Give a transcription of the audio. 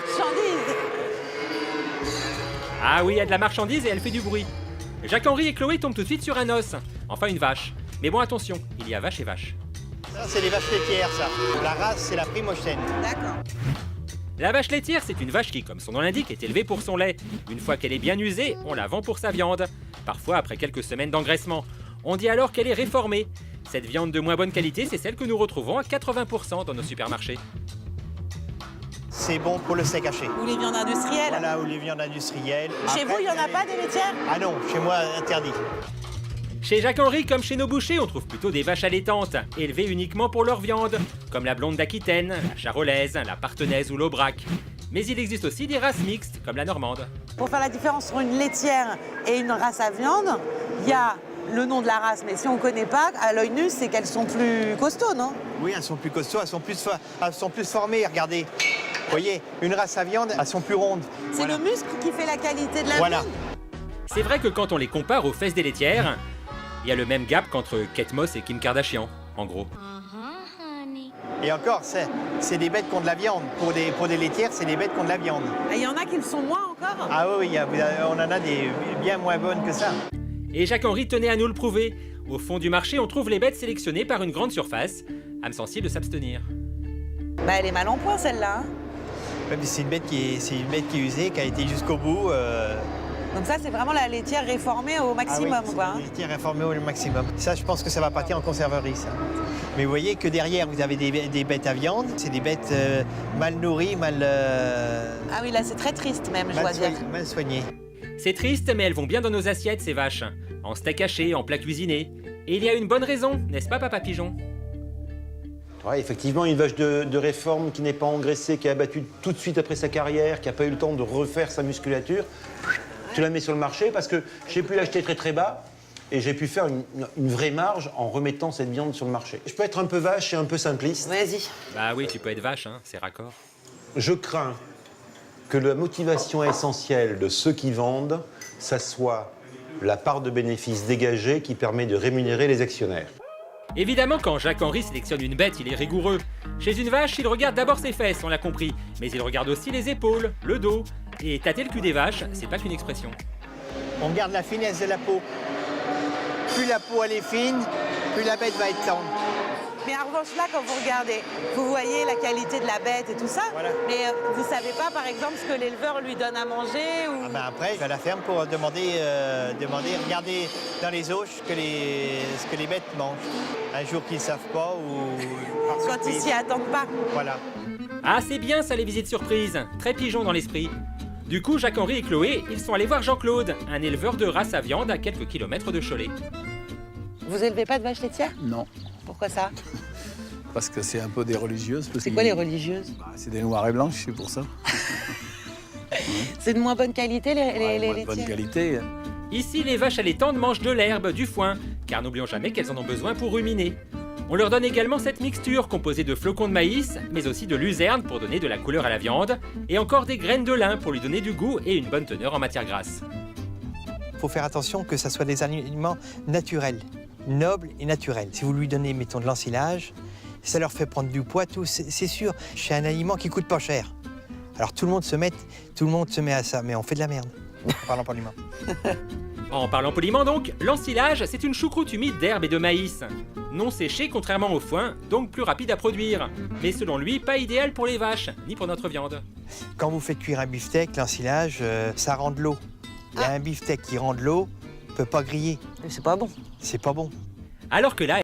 marchandise. Ah oui, il y a de la marchandise et elle fait du bruit. Jacques-Henri et Chloé tombent tout de suite sur un os, enfin une vache. Mais bon, attention, il y a vache et vache. Ça, c'est les vaches laitières, ça. La race, c'est la Primochène. D'accord. La vache laitière, c'est une vache qui, comme son nom l'indique, est élevée pour son lait. Une fois qu'elle est bien usée, on la vend pour sa viande. Parfois après quelques semaines d'engraissement. On dit alors qu'elle est réformée. Cette viande de moins bonne qualité, c'est celle que nous retrouvons à 80% dans nos supermarchés. C'est bon pour le steak haché. Ou les viandes industrielles. Voilà, ou les viandes industrielles. Chez vous, il n'y en a pas des laitières? Ah non, chez moi, interdit. Chez Jacques-Henri, comme chez nos bouchers, on trouve plutôt des vaches allaitantes, élevées uniquement pour leur viande, comme la blonde d'Aquitaine, la charolaise, la partenaise ou l'aubrac. Mais il existe aussi des races mixtes, comme la normande. Pour faire la différence entre une laitière et une race à viande, il y a le nom de la race, mais si on ne connaît pas, à l'œil nu, c'est qu'elles sont plus costauds, non? Oui, elles sont plus costauds, elles sont plus formées, regardez. Vous voyez, une race à viande, elles sont plus rondes. C'est Voilà. le muscle qui fait la qualité de la Voilà. viande. C'est vrai que quand on les compare aux fesses des laitières, il y a le même gap qu'entre Kate Moss et Kim Kardashian, en gros. Et encore, c'est des bêtes qui ont de la viande. Pour des laitières, c'est des bêtes qui ont de la viande. Il y en a qui le sont moins encore. Ah oui, on en a des bien moins bonnes que ça. Et Jacques-Henri tenait à nous le prouver. Au fond du marché, on trouve les bêtes sélectionnées par une grande surface. Âme sensible de s'abstenir. Bah, elle est mal en point, celle-là. Hein. Ouais, mais c'est une bête qui est usée, qui a été jusqu'au bout. Donc ça, c'est vraiment la laitière réformée au maximum, Ah oui, quoi. c'est Hein. une laitière informée au maximum. Ça, je pense que ça va partir en conserverie, ça. Mais vous voyez que derrière, vous avez des bêtes à viande. C'est des bêtes mal nourries, Ah oui, là, c'est très triste même, je dois dire. mal soignées. C'est triste, mais elles vont bien dans nos assiettes, ces vaches. En steak haché, en plat cuisiné. Et il y a une bonne raison, n'est-ce pas, Papa Pigeon? Ouais, effectivement, une vache de réforme qui n'est pas engraissée, qui est abattue tout de suite après sa carrière, qui n'a pas eu le temps de refaire sa musculature, tu la mets sur le marché parce que j'ai pu l'acheter très très bas et j'ai pu faire une vraie marge en remettant cette viande sur le marché. Je peux être un peu vache et un peu simpliste. Vas-y. Bah oui, tu peux être vache, hein, c'est raccord. Je crains que la motivation essentielle de ceux qui vendent, ça soit la part de bénéfice dégagée qui permet de rémunérer les actionnaires. Évidemment, quand Jacques-Henri sélectionne une bête, il est rigoureux. Chez une vache, il regarde d'abord ses fesses, on l'a compris. Mais il regarde aussi les épaules, le dos. Et tâter le cul des vaches, c'est pas qu'une expression. On garde la finesse de la peau. Plus la peau elle est fine, plus la bête va être tendre. Mais en revanche, là, quand vous regardez, vous voyez la qualité de la bête et tout ça. Voilà. Mais vous savez pas, par exemple, ce que l'éleveur lui donne à manger ou... Ah ben après, je vais à la ferme pour demander, regarder dans les auges ce que les bêtes mangent. Un jour qu'ils ne savent pas ou... par Quand ils surprise. s'y attendent pas. Voilà. Ah, c'est bien ça, les visites surprises. Très pigeon dans l'esprit. Du coup, Jacques-Henri et Chloé, ils sont allés voir Jean-Claude, un éleveur de race à viande à quelques kilomètres de Cholet. Vous élevez pas de vaches laitières? Non, Pourquoi ça? parce que c'est un peu des religieuses. C'est quoi les religieuses? C'est des noirs et blanches, c'est pour ça. C'est de moins bonne qualité, les Ouais, moins de bonne laitières? qualité. Ici, les vaches allaitantes mangent de l'herbe, du foin, car n'oublions jamais qu'elles en ont besoin pour ruminer. On leur donne également cette mixture composée de flocons de maïs, mais aussi de luzerne pour donner de la couleur à la viande, et encore des graines de lin pour lui donner du goût et une bonne teneur en matière grasse. Il faut faire attention que ça soit des aliments naturels, nobles et naturels. Si vous lui donnez, mettons, de l'ensilage, ça leur fait prendre du poids, tout, c'est sûr. C'est un aliment qui coûte pas cher. Alors tout le monde se met à ça, mais on fait de la merde, en parlant poliment. En parlant poliment donc, l'ensilage, c'est une choucroute humide d'herbe et de maïs. Non séchée contrairement au foin, donc plus rapide à produire. Mais selon lui, pas idéal pour les vaches, ni pour notre viande. Quand vous faites cuire un beefsteak, l'ensilage, ça rend de l'eau. Et un beefsteak qui rend de l'eau ne peut pas griller. Mais c'est pas bon. C'est pas bon. Alors que là,